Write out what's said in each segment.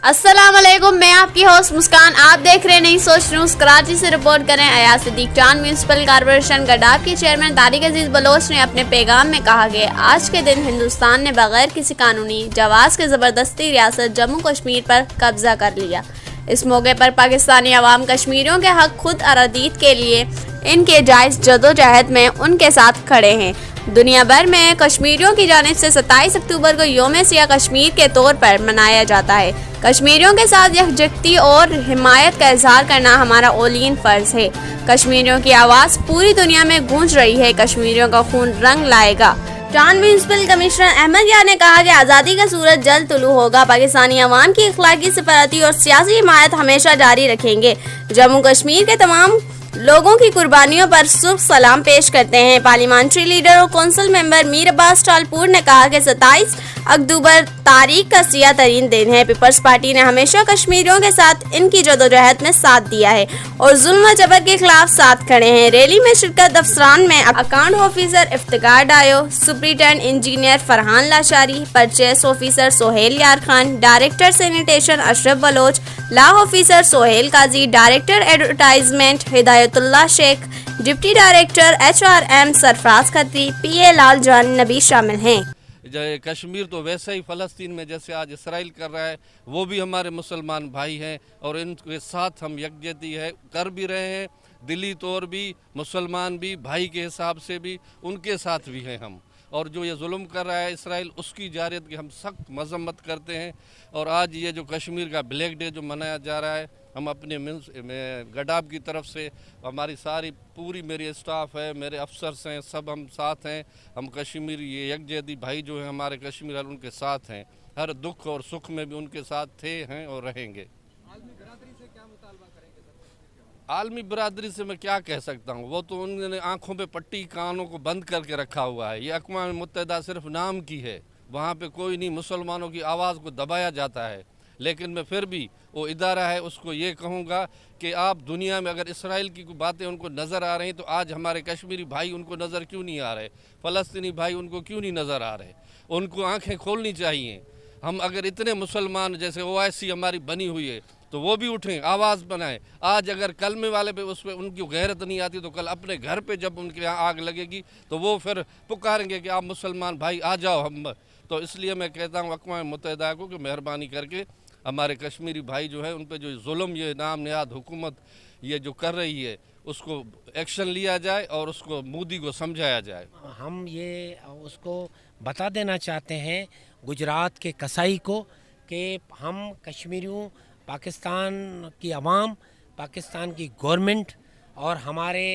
अस्सलाम वालेकुम, मैं आपकी होस्ट मुस्कान। आप देख रहे हैं नई सोच न्यूज़। कराची से रिपोर्ट करें Ayaz Siddique. Town municipal corporation Gadap के चेयरमैन तारिक अजीज बलोच ने अपने पैगाम में कहा कि आज के दिन हिंदुस्तान ने बगैर किसी कानूनी जवाज़ के ज़बरदस्ती रियासत जम्मू कश्मीर पर कब्जा कर लिया। इस मौके पर पाकिस्तानी अवाम कश्मीरियों के हक खुद अरादीद के लिए इनके जायज़ जदोजहद में उनके साथ खड़े हैं। दुनिया भर में कश्मीरियों की जानिब से 27 अक्टूबर को यौम सियाह कश्मीर के तौर पर मनाया जाता है। कश्मीरियों के साथ यकजहती और हिमायत का इजहार करना हमारा औलीन फ़र्ज़ है। कश्मीरियों की आवाज़ पूरी दुनिया में गूंज रही है। कश्मीरियों का खून रंग लाएगा। टाउन म्यूनसिपल कमिश्नर अहमद यार ने कहा कि आज़ादी का सूरज जल्द तुलू होगा। पाकिस्तानी अवाम की इखलाकी, सफारती और सियासी हिमायत हमेशा जारी रखेंगे। जम्मू कश्मीर के तमाम लोगों की कुर्बानियों पर सुर्ख सलाम पेश करते हैं। पार्लियामेंट्री लीडर और कौंसिल मेंबर मीर अब्बास टालपुर ने कहा कि 27 अक्टूबर तारीख का सियाह तरीन दिन है। पीपल्स पार्टी ने हमेशा कश्मीरियों के साथ इनकी जदोजहद में साथ दिया है और जुल्म व जबर के खिलाफ साथ खड़े हैं। रैली में शिरकत अफसरान में account officer Iftikhar Dayo, superintendent engineer Farhan Lashari, purchase officer Sohail Yar Khan, director sanitation Ashraf Baloch, law officer Sohail Qazi, director advertisement Hidayatullah Shaikh, deputy director HRM Sarfaraz Khatri, PA Lal Jan Nabi शामिल हैं। कश्मीर तो वैसे ही फ़लस्तीन में जैसे आज इसराइल कर रहा है, वो भी हमारे मुसलमान भाई हैं और इनके साथ हम यकजहती है कर भी रहे हैं। दिली तौर भी, मुसलमान भी, भाई के हिसाब से भी उनके साथ भी हैं हम। और जो ये जुल्म कर रहा है इसराइल, उसकी जारियत की हम सख्त मजम्मत करते हैं। और आज ये जो कश्मीर का ब्लैक डे जो मनाया जा रहा है, हम अपने गडाब की तरफ से हमारी सारी पूरी मेरी स्टाफ है, मेरे अफसर्स हैं, सब हम साथ हैं। हम कश्मीर ये यकजहती भाई जो हैं हमारे कश्मीर वाले, उनके साथ हैं। हर दुख और सुख में भी उनके साथ थे, हैं और रहेंगे। आलमी बरादरी से मैं क्या कह सकता हूँ, वो तो उन्होंने आँखों पे पट्टी, कानों को बंद करके रखा हुआ है। ये अक़वाम मुत्तहिदा सिर्फ नाम की है, वहाँ पे कोई नहीं, मुसलमानों की आवाज़ को दबाया जाता है। लेकिन मैं फिर भी वो इदारा है, उसको ये कहूँगा कि आप दुनिया में अगर इसराइल की कोई बातें उनको नज़र आ रही तो आज हमारे कश्मीरी भाई उनको नज़र क्यों नहीं आ रहे, फ़लस्तीनी भाई उनको क्यों नहीं नज़र आ रहे? उनको आँखें खोलनी चाहिए। हम अगर इतने मुसलमान जैसे OIC हमारी बनी हुई है तो वो भी उठें, आवाज़ बनाएं। आज अगर कलमे वाले पे उस पर उनकी गैरत नहीं आती तो कल अपने घर पे जब उनके यहाँ आग लगेगी तो वो फिर पुकारेंगे कि आप मुसलमान भाई आ जाओ हम। तो इसलिए मैं कहता हूँ अक़वाम मुत्तहिदा को कि मेहरबानी करके हमारे कश्मीरी भाई जो है उन पर जो जुल्म ये नाम निहाद हुकूमत ये जो कर रही है उसको एक्शन लिया जाए और उसको मोदी को समझाया जाए। हम ये उसको बता देना चाहते हैं गुजरात के कसाई को कि हम कश्मीरियों, पाकिस्तान की आवाम, पाकिस्तान की गवर्नमेंट और हमारे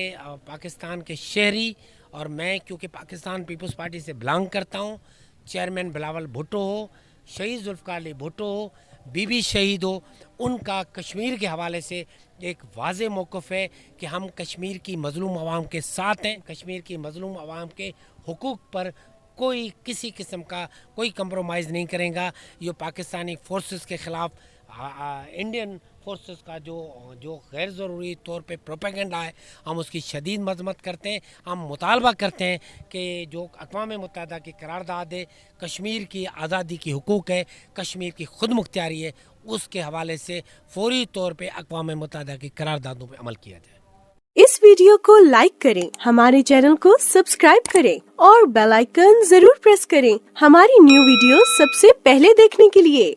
पाकिस्तान के शहरी, और मैं क्योंकि पाकिस्तान पीपल्स पार्टी से बिलोंग करता हूँ, चेयरमैन बिलावल भुट्टो हो, शहीद जुल्फ़िकार अली भुट्टो हो, बीबी शहीद हो, उनका कश्मीर के हवाले से एक वाज़े मौक़िफ़ है कि हम कश्मीर की मज़लूम आवाम के साथ हैं। कश्मीर की मज़लूम आवाम के हुकूक़ पर कोई किसी किस्म का कोई कंप्रोमाइज़ नहीं करेगा। ये पाकिस्तानी फोर्सेस के ख़िलाफ़ इंडियन फोर्सेस का जो गैर ज़रूरी तौर पे प्रोपेगेंडा है, हम उसकी शदीद मज़म्मत करते हैं। हम मुतालबा करते हैं कि जो अक़वाम मुत्तहिदा की करारदाद है, कश्मीर की आज़ादी की हुकूक़ है, कश्मीर की खुद मुख्तियारी है, उसके हवाले से फौरी तौर पे अक़वाम मुत्तहिदा की करारदादों पे अमल किया जाए। इस वीडियो को लाइक करें, हमारे चैनल को सब्सक्राइब करें और बेल आइकन जरूर प्रेस करें हमारी न्यू वीडियो सबसे पहले देखने के लिए।